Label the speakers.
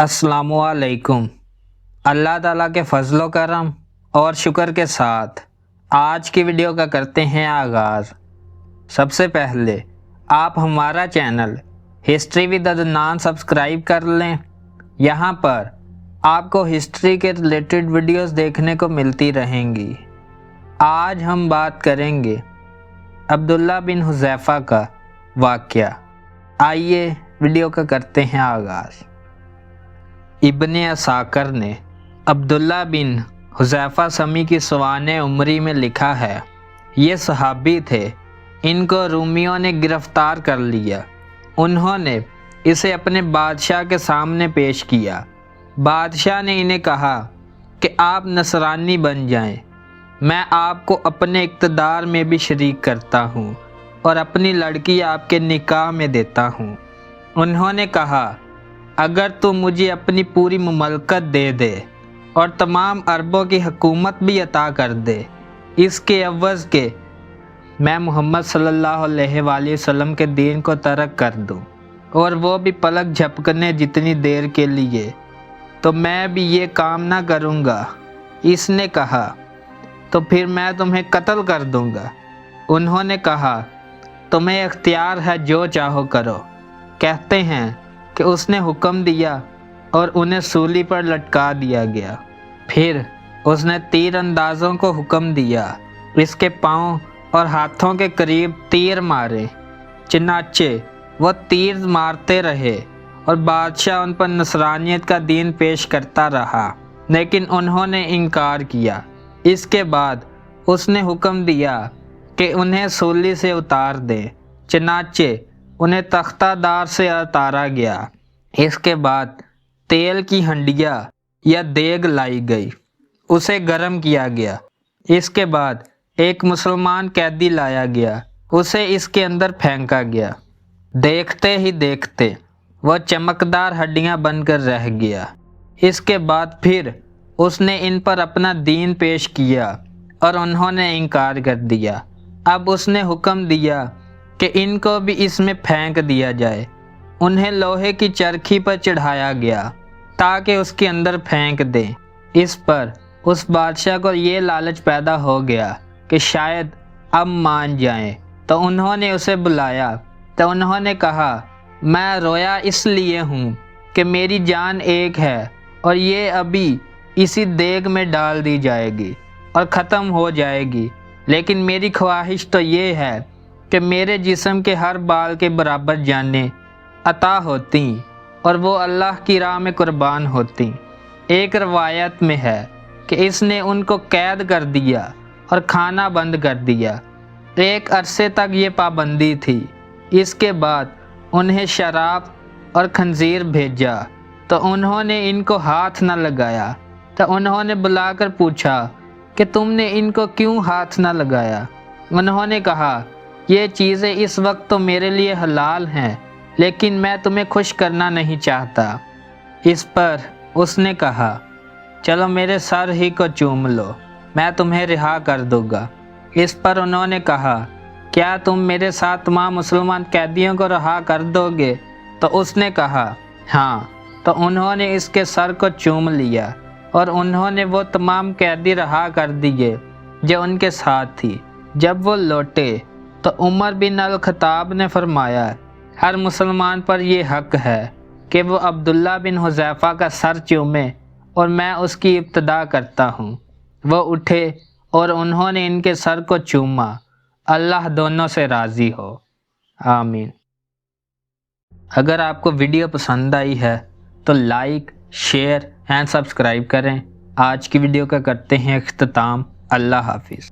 Speaker 1: अस्सलामु अलैकुम। अल्लाह ताला के फजलो करम और शुक्र के साथ आज की वीडियो का करते हैं आगाज़। सबसे पहले आप हमारा channel history with Adnan subscribe कर लें। यहाँ पर आपको हिस्ट्री के रिलेटेड वीडियोस देखने को मिलती रहेंगी। आज हम बात करेंगे अब्दुल्ला बिन हुज़ैफ़ा का वाक़या। आइए वीडियो का करते हैं आगाज़। इब्ने असाकर ने अब्दुल्ला बिन हुज़ैफ़ा समी की सवाने उमरी में लिखा है, ये सहाबी थे, इनको रूमियों ने गिरफ़्तार कर लिया। उन्होंने इसे अपने बादशाह के सामने पेश किया। बादशाह ने इन्हें कहा कि आप नसरानी बन जाएं, मैं आपको अपने इक़्तिदार में भी शरीक करता हूँ और अपनी लड़की आपके निकाह में देता हूँ। उन्होंने कहा, अगर तू मुझे अपनी पूरी मुमलकत दे दे और तमाम अरबों की हुकूमत भी अता कर दे, इसके अवज़ के मैं मोहम्मद सल्लल्लाहु अलैहि वसल्लम के दीन को तर्क कर दूं और वो भी पलक झपकने जितनी देर के लिए, तो मैं भी ये काम ना करूँगा। इसने कहा, तो फिर मैं तुम्हें कत्ल कर दूँगा। उन्होंने कहा, तुम्हें इख्तियार है, जो चाहो करो। कहते हैं कि उसने हुक्म दिया और उन्हें सूली पर लटका दिया गया। फिर उसने तीर अंदाज़ों को हुक्म दिया, इसके पाँव और हाथों के करीब तीर मारे। चनाचे वो तीर मारते रहे और बादशाह उन पर नसरानियत का दीन पेश करता रहा, लेकिन उन्होंने इनकार किया। इसके बाद उसने हुक्म दिया कि उन्हें सूली से उतार दें। चनाचे उन्हें तख्तादार से उतारा गया। इसके बाद तेल की हंडिया या देग लाई गई, उसे गर्म किया गया। इसके बाद एक मुसलमान कैदी लाया गया, उसे इसके अंदर फेंका गया। देखते ही देखते वह चमकदार हड्डियां बनकर रह गया। इसके बाद फिर उसने इन पर अपना दीन पेश किया और उन्होंने इनकार कर दिया। अब उसने हुक्म दिया कि इनको भी इसमें फेंक दिया जाए। उन्हें लोहे की चरखी पर चढ़ाया गया ताकि उसके अंदर फेंक दें। इस पर उस बादशाह को ये लालच पैदा हो गया कि शायद अब मान जाएं, तो उन्होंने उसे बुलाया। तो उन्होंने कहा, मैं रोया इसलिए हूँ कि मेरी जान एक है और ये अभी इसी देग में डाल दी जाएगी और ख़त्म हो जाएगी, लेकिन मेरी ख्वाहिश तो ये है कि मेरे जिस्म के हर बाल के बराबर जानें अता होती और वो अल्लाह की राह में कुर्बान होती। एक रवायत में है कि इसने उनको कैद कर दिया और खाना बंद कर दिया। एक अरसे तक ये पाबंदी थी। इसके बाद उन्हें शराब और खंजीर भेजा, तो उन्होंने इनको हाथ न लगाया। तो उन्होंने बुलाकर पूछा कि तुमने इनको क्यों हाथ न लगाया? उन्होंने कहा, ये चीज़ें इस वक्त तो मेरे लिए हलाल हैं, लेकिन मैं तुम्हें खुश करना नहीं चाहता। इस पर उसने कहा, चलो मेरे सर ही को चूम लो, मैं तुम्हें रिहा कर दूँगा। इस पर उन्होंने कहा, क्या तुम मेरे साथ तमाम मुसलमान कैदियों को रिहा कर दोगे? तो उसने कहा, हाँ। तो उन्होंने इसके सर को चूम लिया और उन्होंने वो तमाम कैदी रिहा कर दिए जो उनके साथ थी। जब वो लौटे तो उमर बिन अल खत्ताब ने फरमाया, हर मुसलमान पर यह हक है कि वो अब्दुल्ला बिन हुज़ैफ़ा का सर चूमे और मैं उसकी इब्तिदा करता हूँ। वो उठे और उन्होंने इनके सर को चूमा। अल्लाह दोनों से राज़ी हो, आमीन। अगर आपको वीडियो पसंद आई है तो लाइक, शेयर एंड सब्सक्राइब करें। आज की वीडियो का करते हैं इख्तिताम। अल्लाह हाफिज़।